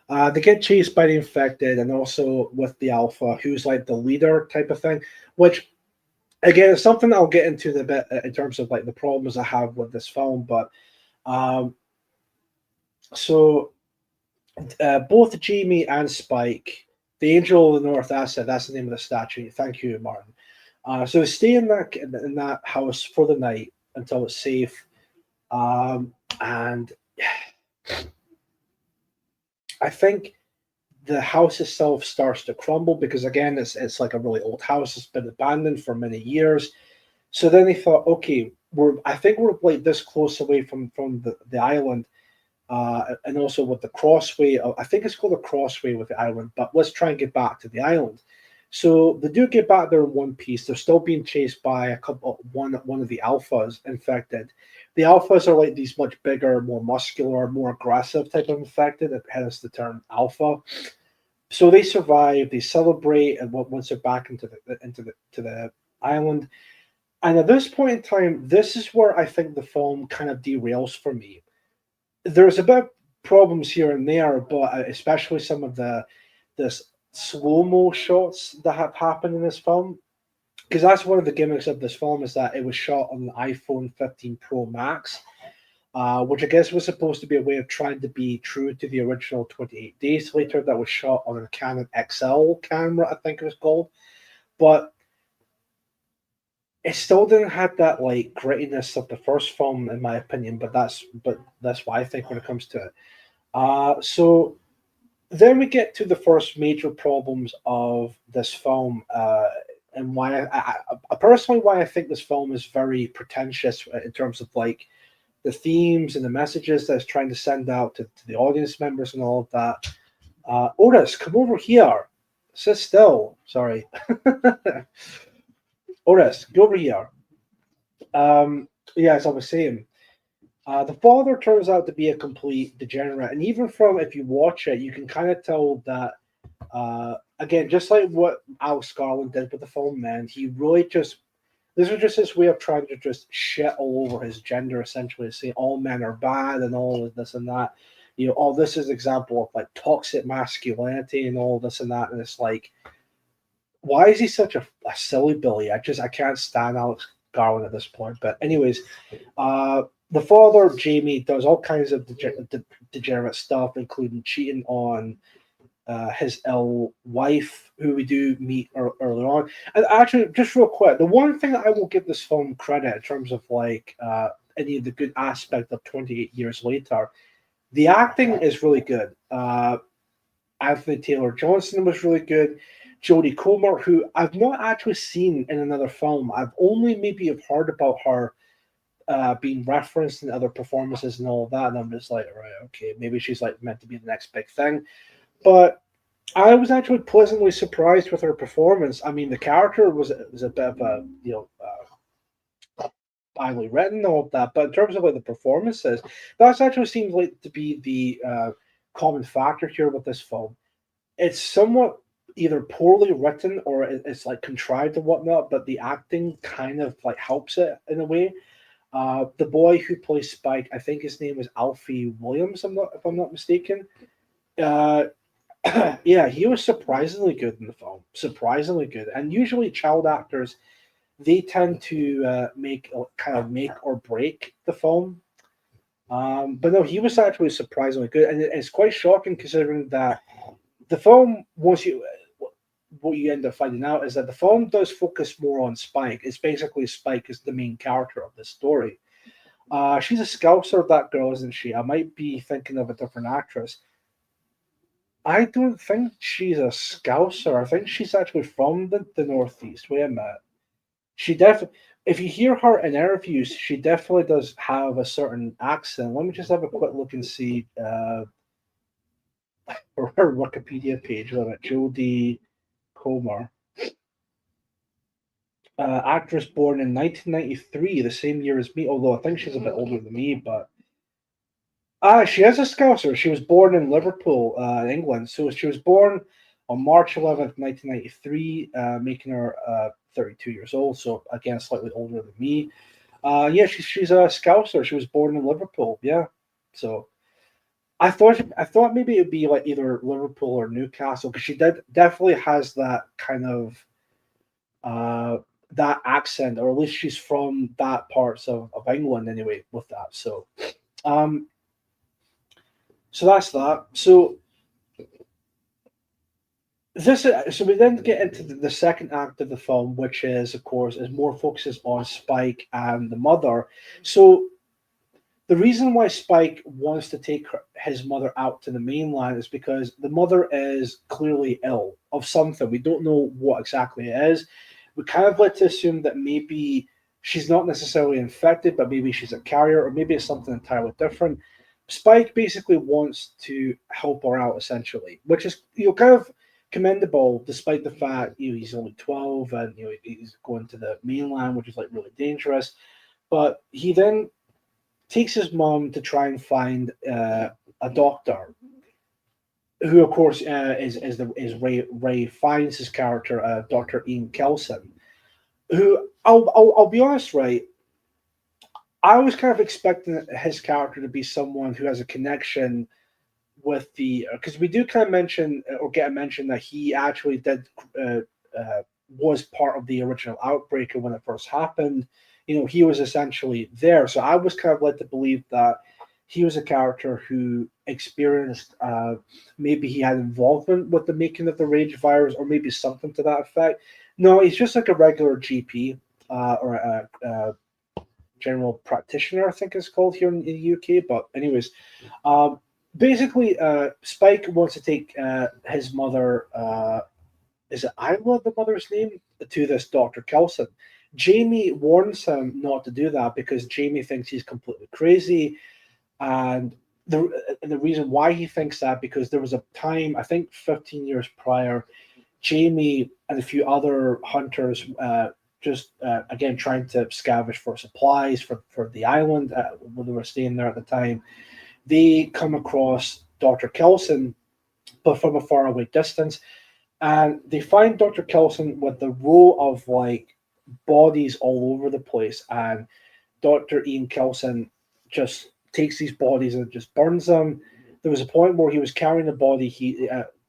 they get chased by the infected, and also with the alpha, who's like the leader type of thing. Which, again, is something I'll get into the bit in terms of like the problems I have with this film. But so both Jamie and Spike, the Angel of the North Asset, that's the name of the statue. Thank you, Martin. So they stay in that house for the night until it's safe, and I think the house itself starts to crumble because again, it's like a really old house. It's been abandoned for many years. So then they thought, okay, I think we're like this close away from the island, and also with the crossway. I think it's called the crossway with the island, but let's try and get back to the island. So they do get back there in one piece. They're still being chased by one of the alphas infected. The alphas are like these much bigger, more muscular, more aggressive type of infected. Hence the term alpha. So they survive. They celebrate, and once they're back into the island. And at this point in time, this is where I think the film kind of derails for me. There's a bit of problems here and there, but especially some of this slow-mo shots that have happened in this film, because that's one of the gimmicks of this film, is that it was shot on the iPhone 15 Pro Max, which I guess was supposed to be a way of trying to be true to the original 28 Days Later that was shot on a Canon XL camera, I think it was called. But it still didn't have that like grittiness of the first film, in my opinion. But that's what I think when it comes to it. So then we get to the first major problems of this film, and why I personally why I think this film is very pretentious in terms of like the themes and the messages that it's trying to send out to the audience members and all of that. Otis, come over here. Sit still. Sorry. Otis, go over here. Yeah, as I was saying, the father turns out to be a complete degenerate, and even from if you watch it, you can kind of tell that. Again, just like what Alex Garland did with the film, man, he really this was just his way of trying to just shit all over his gender, essentially, say all men are bad and all of this and that. You know, all this is example of like toxic masculinity and all this and that, and it's like, why is he such a silly Billy? I can't stand Alex Garland at this point. But anyways, the father, Jamie, does all kinds of degenerate stuff, including cheating on his ill wife, who we do meet earlier on. And actually, just real quick, the one thing that I will give this film credit in terms of like any of the good aspect of 28 Years Later, the acting is really good. Anthony Taylor Johnson was really good. Jodie Comer, who I've not actually seen in another film. I've only maybe have heard about her being referenced in other performances and all of that. And I'm just like, right, okay, maybe she's like meant to be the next big thing. But I was actually pleasantly surprised with her performance. I mean, the character was a bit of a highly written and all of that, but in terms of like the performances, that actually seems like to be the common factor here with this film. It's somewhat either poorly written or it's like contrived and whatnot, but the acting kind of like helps it in a way. The boy who plays Spike, I think his name is Alfie Williams. If I'm not mistaken. Uh, yeah, he was surprisingly good in the film. Surprisingly good, and usually child actors they tend to make kind of make or break the film. But no, he was actually surprisingly good, and it's quite shocking considering that the film once you what you end up finding out is that the film does focus more on Spike. It's basically Spike is the main character of the story. She's a Scouser, that girl, isn't she? I might be thinking of a different actress. I don't think she's a Scouser. I think she's actually from the Northeast. Wait a minute. She definitely, if you hear her in interviews, she definitely does have a certain accent. Let me just have a quick look and see her Wikipedia page. Wait a minute. Jodie Comer. Actress born in 1993, the same year as me, although I think she's a bit older than me, but she is a Scouser. She was born in Liverpool, England. So she was born on March 11th, 1993, making her 32 years old. So again, slightly older than me. Yeah, she's a Scouser. She was born in Liverpool. Yeah. So I thought maybe it'd be like either Liverpool or Newcastle because she definitely has that kind of that accent, or at least she's from that parts of England anyway with that. Um so that's that. So we then get into the second act of the film, which is of course is more focuses on Spike and the mother. So the reason why Spike wants to take his mother out to the mainland is because the mother is clearly ill of something. We don't know what exactly it is. We kind of like to assume that maybe she's not necessarily infected, but maybe she's a carrier, or maybe it's something entirely different. Spike basically wants to help her out, essentially, which is kind of commendable, despite the fact he's only 12 and he's going to the mainland, which is like really dangerous. But he then takes his mom to try and find a doctor, who of course is Ray Fiennes' character, Dr. Ian Kelson, who I'll be honest, right. I was kind of expecting his character to be someone who has a connection with the because we do kind of mention or get a mention that he actually did was part of the original outbreak when it first happened. He was essentially there. So I was kind of led to believe that he was a character who experienced, maybe he had involvement with the making of the rage virus, or maybe something to that effect. No, he's just like a regular GP or a general practitioner, I think it's called here in the UK. But anyways, basically, Spike wants to take his mother. Is it Isla, the mother's name, to this Dr. Kelson. Jamie warns him not to do that because Jamie thinks he's completely crazy, and the reason why he thinks that because there was a time, I think 15 years prior, Jamie and a few other hunters just again trying to scavenge for supplies for the island when they were staying there at the time. They come across Dr. Kelson, but from a faraway distance, and they find Dr. Kelson with the row of like bodies all over the place, and Dr. Ian Kelson just takes these bodies and just burns them. There was a point where he was carrying the body.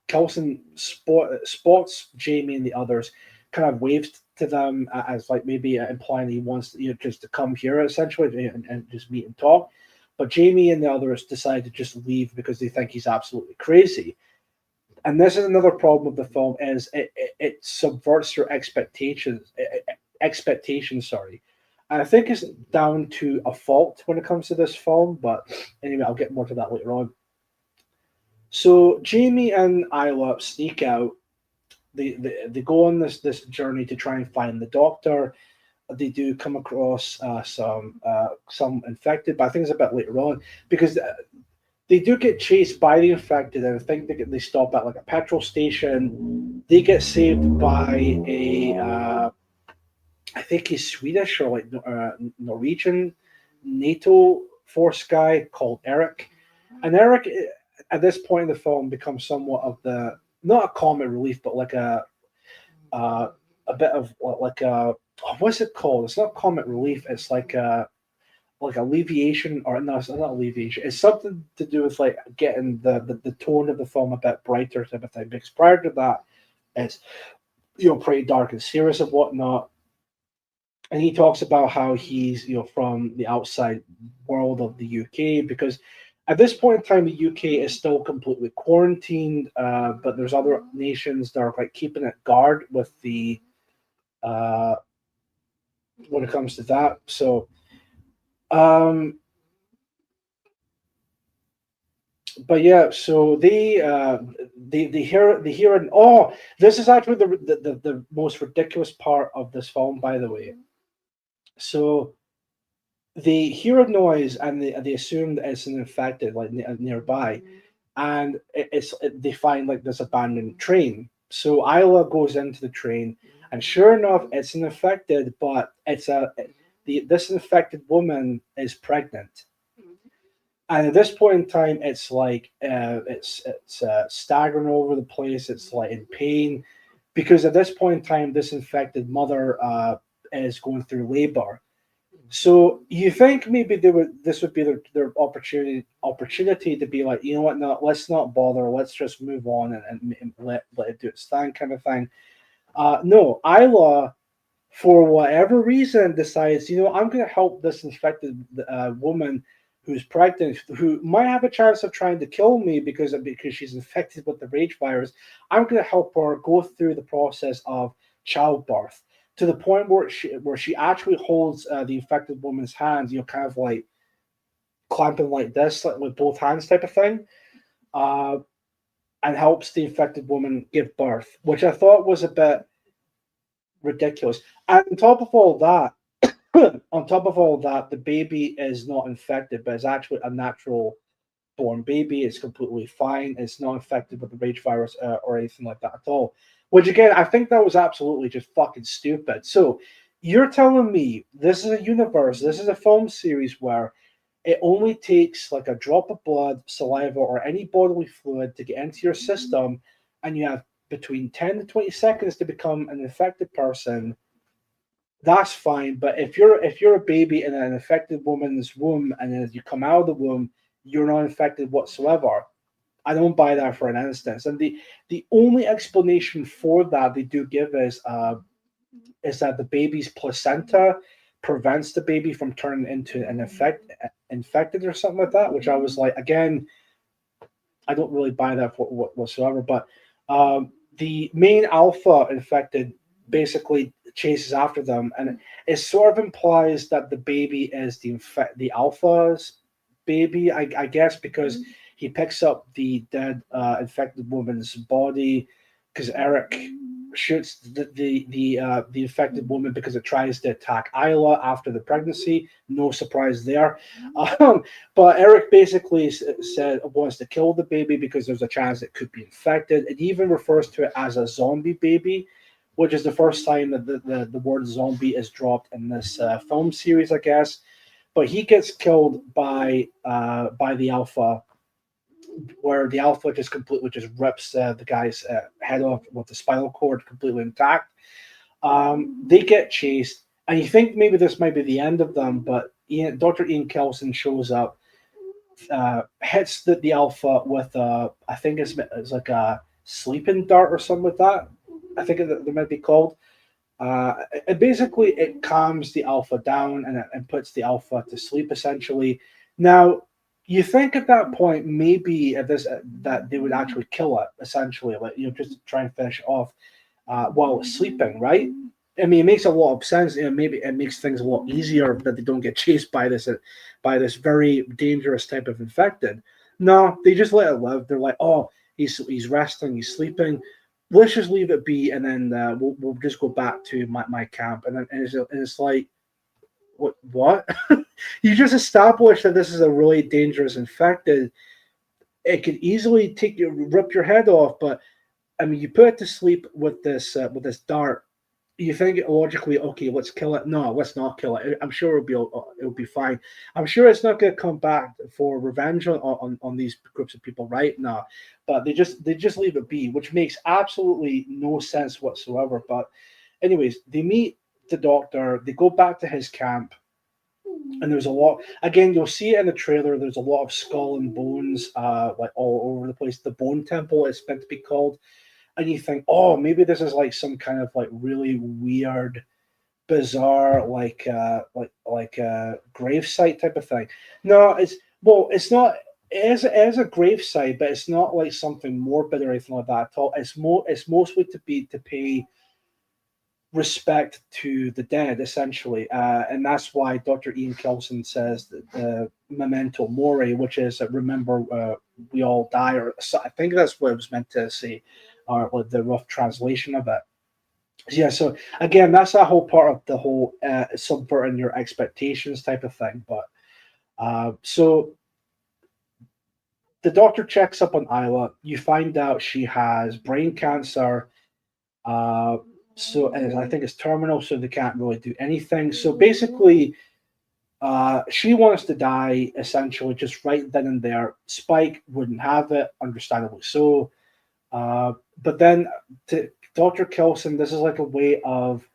Kelson spots Jamie and the others, kind of waves to them as like maybe implying he wants just to come here essentially and just meet and talk. But Jamie and the others decide to just leave because they think he's absolutely crazy. And this is another problem with the film is it subverts your expectations. Sorry. And I think it's down to a fault when it comes to this film, but anyway, I'll get more to that later on. So Jamie and Isla sneak out. They go on this journey to try and find the doctor. They do come across some infected, but I think it's a bit later on because they do get chased by the infected, and I think they stop at like a petrol station. They get saved by a I think he's Swedish or like Norwegian NATO force guy called Eric. And Eric, at this point in the film, becomes somewhat of the not a comic relief, but like a bit of like a what's it called? It's not comic relief. It's like alleviation, or no, it's not alleviation. It's something to do with like getting the tone of the film a bit brighter type of thing. Because prior to that, it's pretty dark and serious and whatnot. And he talks about how he's from the outside world of the UK, because at this point in time the UK is still completely quarantined, but there's other nations that are like keeping it guard with the when it comes to that. So but yeah, so they hear and this is actually the most ridiculous part of this film, by the way. So they hear a noise and they assume that it's an infected like nearby, and they find like this abandoned train. So Isla goes into the train, and sure enough, it's an infected, but this infected woman is pregnant. And at this point in time, it's like it's staggering over the place. It's like in pain, because at this point in time, this infected mother is going through labor. So you think maybe this would be their opportunity to be like, you know what, no, let's not bother. Let's just move on and let it do its thing, kind of thing. No, Isla, for whatever reason, decides, I'm going to help this infected woman who's pregnant, who might have a chance of trying to kill me because she's infected with the rage virus. I'm going to help her go through the process of childbirth, to the point where she actually holds the infected woman's hands, kind of like clamping like this, like with both hands type of thing, and helps the infected woman give birth, which I thought was a bit ridiculous. And on top of all that, the baby is not infected, but it's actually a natural born baby. It's completely fine. It's not infected with the rage virus or anything like that at all. Which again, I think that was absolutely just fucking stupid. So you're telling me this is a universe, this is a film series where it only takes like a drop of blood, saliva, or any bodily fluid to get into your system, and you have between 10 to 20 seconds to become an infected person. That's fine, but if you're a baby in an infected woman's womb, and then as you come out of the womb, you're not infected whatsoever, I don't buy that for an instance. And the only explanation for that they do give is that the baby's placenta prevents the baby from turning into an infected or something like that, which I was like, again, I don't really buy that for whatsoever. But the main alpha infected basically chases after them, and it sort of implies that the baby is the alpha's baby, I guess, because he picks up the dead infected woman's body, because Eric shoots the infected woman because it tries to attack Isla after the pregnancy. No surprise there. But Eric basically said wants to kill the baby because there's a chance it could be infected. It even refers to it as a zombie baby, which is the first time that the word zombie is dropped in this film series, I guess. But he gets killed by the alpha, where the alpha just completely rips the guy's head off with the spinal cord completely intact. They get chased, and you think maybe this might be the end of them, but Dr. Ian Kelson shows up, hits the alpha with I think it's like a sleeping dart or something like that. I think they might be called. And basically, it calms the alpha down and puts the alpha to sleep, essentially. Now, you think at that point maybe that they would actually kill it, essentially, like just to try and finish it off while it's sleeping, right? I mean, it makes a lot of sense. Maybe it makes things a lot easier that they don't get chased by this very dangerous type of infected. No, they just let it live. They're like, oh, he's resting, he's sleeping. Let's just leave it be, and then we'll just go back to my camp. And then it's like, what? You just established that this is a really dangerous infected, it could easily rip your head off. But I mean, you put it to sleep with this dart. You think logically, okay, let's kill it. No, let's not kill it. I'm sure it'll be fine. I'm sure it's not going to come back for revenge on these groups of people, right? No, but they just leave it be, which makes absolutely no sense whatsoever. But anyways, they meet the doctor. They go back to his camp, and there's a lot. Again, you'll see it in the trailer. There's a lot of skull and bones, like all over the place. The Bone Temple is meant to be called. And you think, oh, maybe this is like some kind of like really weird, bizarre, like grave site type of thing. No, it's not. It is a grave site, but it's not like something morbid or anything like that at all. It's mostly to pay respect to the dead, essentially, and that's why Dr. Ian Kelson says that memento mori, which is remember we all die, or I think that's what it was meant to say. Or the rough translation of it. Yeah, so again, that's that whole part of the whole subverting your expectations type of thing. But so the doctor checks up on Isla. You find out she has brain cancer. And I think it's terminal, so they can't really do anything. So basically, she wants to die essentially just right then and there. Spike wouldn't have it, understandably so. But then to Dr. Kelson, this is like a way of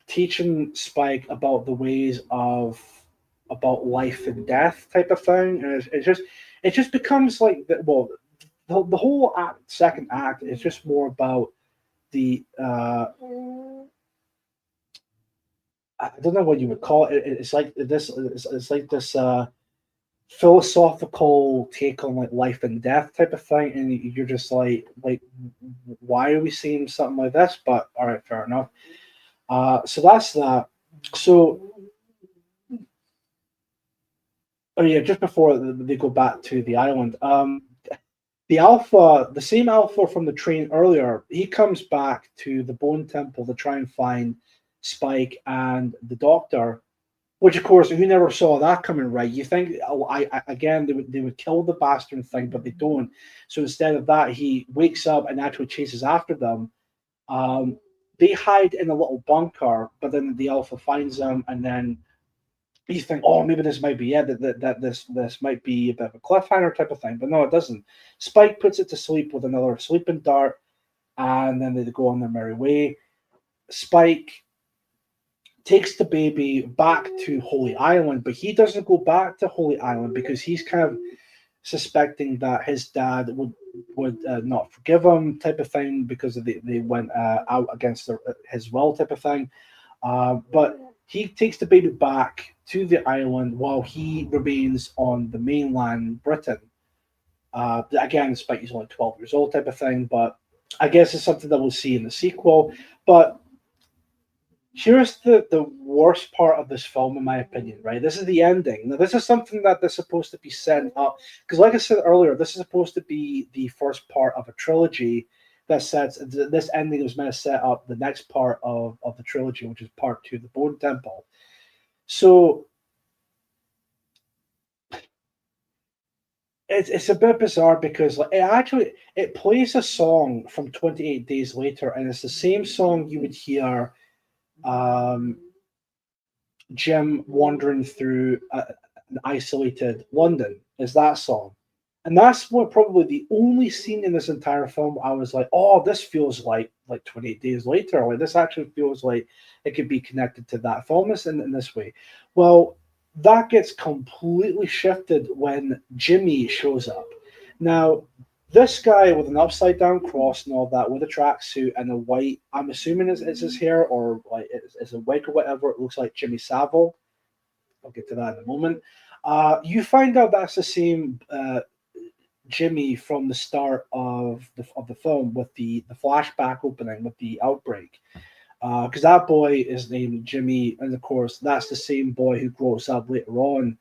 teaching Spike about the ways of about life and death type of thing, and it just becomes like the whole second act is just more about the I don't know what you would call it. It's like this. It's like this. Philosophical take on like life and death type of thing, and you're just like why are we seeing something like this? But all right, fair enough. So that's that. So oh yeah, just before they go back to the island, the same alpha from the train earlier, he comes back to the Bone Temple to try and find Spike and the doctor. Which, of course, who never saw that coming, right? You think, again, they would kill the bastard thing, but they don't. So instead of that, he wakes up and actually chases after them. They hide in a little bunker, but then the Alpha finds them, and then you think, oh, maybe this might be it, that this might be a bit of a cliffhanger type of thing. But no, it doesn't. Spike puts it to sleep with another sleeping dart, and then they go on their merry way. Spike takes the baby back to Holy Island, but he doesn't go back to Holy Island because he's kind of suspecting that his dad would not forgive him type of thing because they went out against his will type of thing. But he takes the baby back to the island while he remains on the mainland Britain. Again, despite he's only 12 years old type of thing, but I guess it's something that we'll see in the sequel. But here's the worst part of this film, in my opinion, right? This is the ending. Now, this is something that they're supposed to be setting up. Because like I said earlier, this is supposed to be the first part of a trilogy that sets... This ending is meant to set up the next part of the trilogy, which is part 2, the Bone Temple. So... It's a bit bizarre because like it plays a song from 28 Days Later, and it's the same song you would hear Jim wandering through an isolated London, is that song. And that's what probably the only scene in this entire film I was like, oh, this feels like 28 Days Later. Like this actually feels like it could be connected to that film in this way. Well, that gets completely shifted when Jimmy shows up. Now, this guy with an upside down cross and all that, with a tracksuit and a white, I'm assuming is his hair or like it's a wig or whatever. It looks like Jimmy Savile. I'll get to that in a moment. You find out that's the same Jimmy from the start of the film with the flashback opening with the outbreak. Because that boy is named Jimmy, and of course that's the same boy who grows up later on.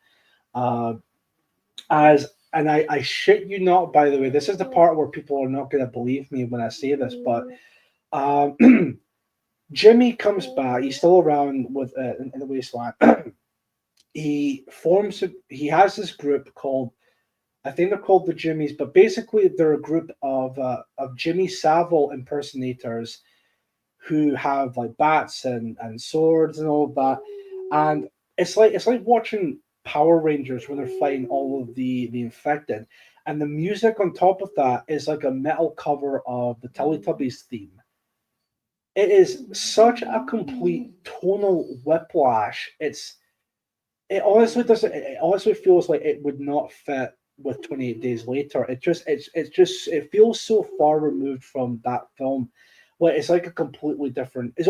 And I shit you not, by the way, this is the part where people are not going to believe me when I say this, but Jimmy comes back. He's still around with in the wasteland. He has this group called I think they're called the Jimmies, but basically they're a group of Jimmy Savile impersonators who have like bats and swords and all of that. And it's like watching Power Rangers when they're fighting all of the infected. And the music on top of that is like a metal cover of the Teletubbies theme. It is such a complete tonal whiplash. It honestly doesn't. It honestly feels like it would not fit with 28 Days Later. It feels so far removed from that film. Like it's like a completely different. It's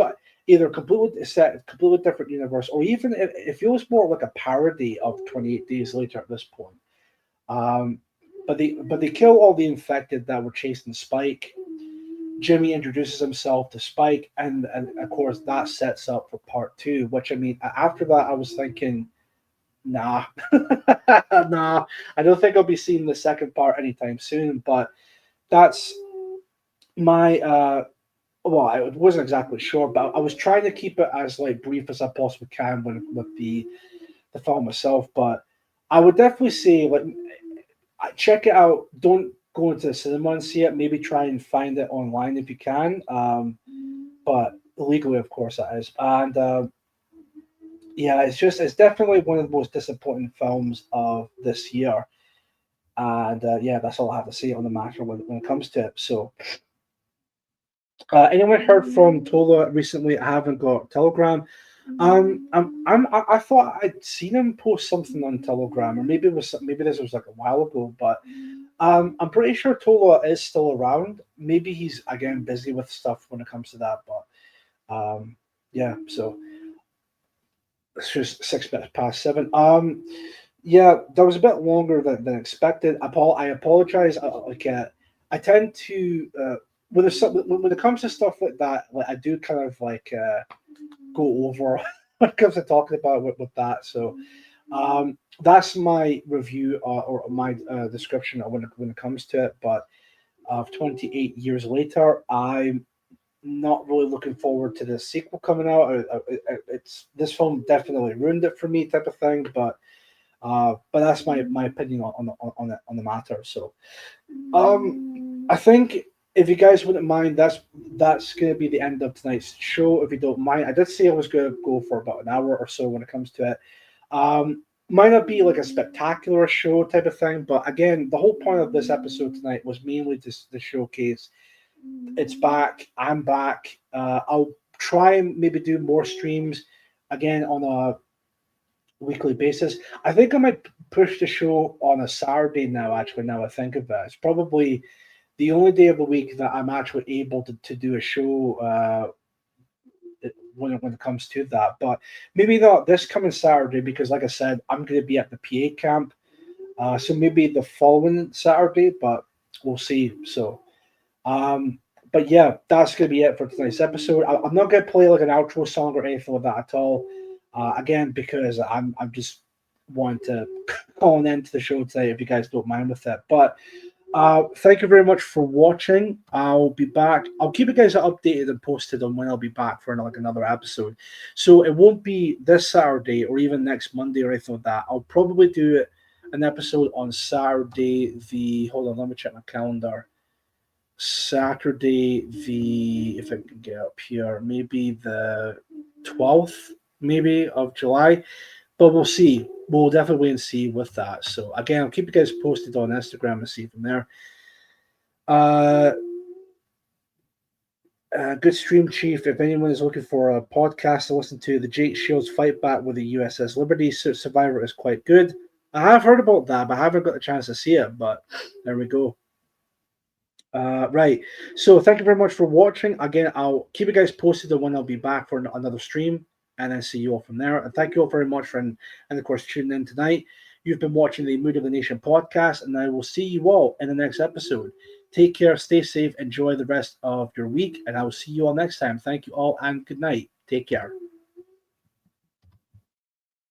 either completely set, completely different universe, or even it feels more like a parody of 28 Days Later at this point. But they kill all the infected that were chasing Spike. Jimmy introduces himself to Spike, and of course that sets up for part 2. Which I mean, after that, I was thinking, nah, nah, I don't think I'll be seeing the second part anytime soon. But that's my well, I wasn't exactly sure, but I was trying to keep it as like brief as I possibly can with the film itself. But I would definitely say like check it out. Don't go into the cinema and see it. Maybe try and find it online if you can. But illegally, of course, that is. And yeah, it's definitely one of the most disappointing films of this year. And yeah, that's all I have to say on the matter when it comes to it. So, anyone heard from Tola recently? I haven't got Telegram. I thought I'd seen him post something on Telegram, or maybe this was like a while ago, but I'm pretty sure Tola is still around. Maybe he's again busy with stuff when it comes to that, but yeah. So it's just 6 minutes past 7. Yeah, that was a bit longer than expected. I apologize. I tend to when it comes to stuff like that, like I do kind of like go over when it comes to talking about with that. So that's my review or my description of when it comes to it. But 28 years later, I'm not really looking forward to the sequel coming out. It's this film definitely ruined it for me, type of thing. But that's my opinion on the matter. So I think if you guys wouldn't mind, that's going to be the end of tonight's show. If you don't mind, I did say I was going to go for about an hour or so when it comes to it. Might not be like a spectacular show type of thing, but again, the whole point of this episode tonight was mainly just to showcase it's back. I'm back. I'll try and maybe do more streams again on a weekly basis. I think I might push the show on a Saturday now. Actually, now I think of it, it's probably the only day of the week that I'm actually able to do a show when it comes to that. But maybe not this coming Saturday because, like I said, I'm going to be at the PA camp. So maybe the following Saturday, but we'll see. So, but yeah, that's going to be it for tonight's episode. I'm not going to play like an outro song or anything like that at all. Again, because I'm just wanting to call an end to the show today if you guys don't mind with it. But thank you very much for watching. I'll be back. I'll keep you guys updated and posted on when I'll be back for another episode. So it won't be this Saturday or even next Monday or anything like that. I'll probably do an episode on Saturday. Hold on, let me check my calendar. Saturday, if I can get up here, maybe the 12th, maybe of July. But we'll see. We'll definitely wait and see with that. So again, I'll keep you guys posted on Instagram and see from there. Good stream, Chief. If anyone is looking for a podcast to listen to, the Jake Shields fight back with the USS Liberty Survivor is quite good. I have heard about that, but I haven't got the chance to see it. But there we go. Right. So thank you very much for watching. Again, I'll keep you guys posted on when I'll be back for another stream. And then see you all from there. And thank you all very much for, and of course, tuning in tonight. You've been watching the Mood of the Nation podcast, and I will see you all in the next episode. Take care, stay safe, enjoy the rest of your week, and I will see you all next time. Thank you all, and good night. Take care.